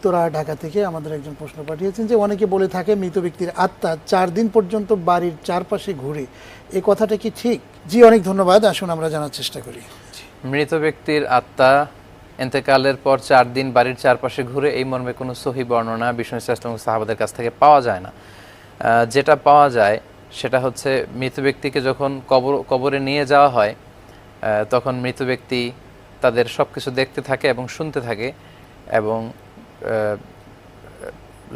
উত্তরা ঢাকা থেকে আমাদের একজন প্রশ্ন পাঠিয়েছেন যে অনেকে বলে থাকে মৃত ব্যক্তির আত্মা 4 দিন পর্যন্ত বাড়ির চারপাশে ঘুরে, এই কথাটা কি ঠিক? জি, অনেক ধন্যবাদ, আসুন আমরা জানার চেষ্টা করি। মৃত ব্যক্তির আত্মা ইন্তেকালের পর 4 দিন বাড়ির চারপাশে ঘুরে, এই মর্মে কোনো সহি বর্ণনা বিষ্ণু ইসলাম সাহাবাদের কাছ থেকে পাওয়া যায় না। যেটা পাওয়া যায় সেটা হচ্ছে মৃত ব্যক্তিকে যখন কবরে নিয়ে যাওয়া হয় তখন মৃত ব্যক্তি তাদের সব কিছু দেখতে থাকে এবং শুনতে থাকে, এবং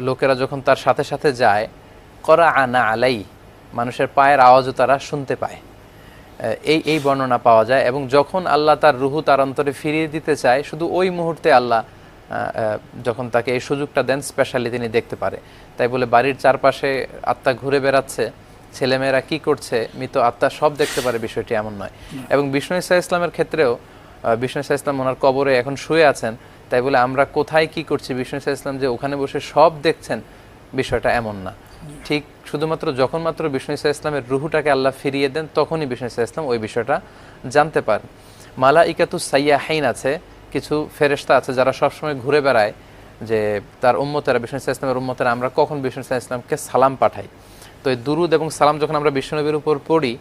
লোকেরা যখন তার সাথে সাথে যায় করা আনা আলাই, মানুষের পায়ের আওয়াজও তারা শুনতে পায়। এই বর্ণনা পাওয়া যায়। এবং যখন আল্লাহ তার রুহু তার অন্তরে ফিরিয়ে দিতে চায়, শুধু ওই মুহূর্তে আল্লাহ যখন তাকে এই সুযোগটা দেন, স্পেশালি তিনি দেখতে পারে। তাই বলে বাড়ির চারপাশে আত্মা ঘুরে বেড়াচ্ছে, ছেলেমেয়েরা কি করছে, মৃত আত্মা সব দেখতে পারে, বিষয়টি এমন নয়। এবং বিষ্ণু ইসা ইসলামের ক্ষেত্রেও বিষ্ণু ইসা ইসলাম ওনার কবরে এখন শুয়ে আছেন, তাই বলে আমরা কোথায় কি করছি বিষ্ণু ইসা ইসলাম যে ওখানে বসে সব দেখছেন, বিষয়টা এমন না। ঠিক শুধুমাত্র যখন মাত্র বিষ্ণু ইসা ইসলামের রুহুটাকে আল্লাহ ফিরিয়ে দেন, তখনই বিষ্ণু ইসা ইসলাম ওই বিষয়টা জানতে পারেন। মালাইকাতু সাইয়াহিন আছে, কিছু ফেরেশতা আছে যারা সবসময় ঘুরে বেড়ায়, যে তার উম্মতেরা, বিষ্ণু ইসা ইসলামের উম্মতেরা আমরা কখন বিষ্ণু ইসা ইসলামকে সালাম পাঠাই। তো এই দুরুদ এবং সালাম যখন আমরা বিষ্ণু নবীর উপর পড়ি,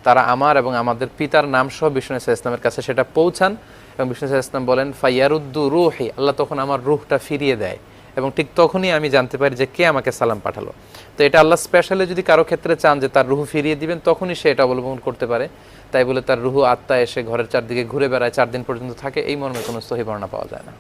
তারা আমার এবং আমাদের পিতার নাম সহ বিষ্ণু ইসা ইসলামের কাছে সেটা পৌঁছান, এবং বিষ্ণু ইসা ইসলাম বলেন ফাইয়ারুদ্দু রুহি, আল্লাহ তখন আমার রুহটা ফিরিয়ে দেয়, এবং ঠিক তখনই আমি জানতে পারি যে কে আমাকে সালাম পাঠালো। তো এটা আল্লাহ স্পেশালি যদি কারো ক্ষেত্রে চান যে তার রুহু ফিরিয়ে দিবেন, তখনই সে এটা অবলম্বন করতে পারে। তাই বলে তার রুহু আত্মা এসে ঘরের চারদিকে ঘুরে বেড়ায়, 4 দিন পর্যন্ত থাকে, এই মর্মে কোনো সহি বর্ণনা পাওয়া যায় না।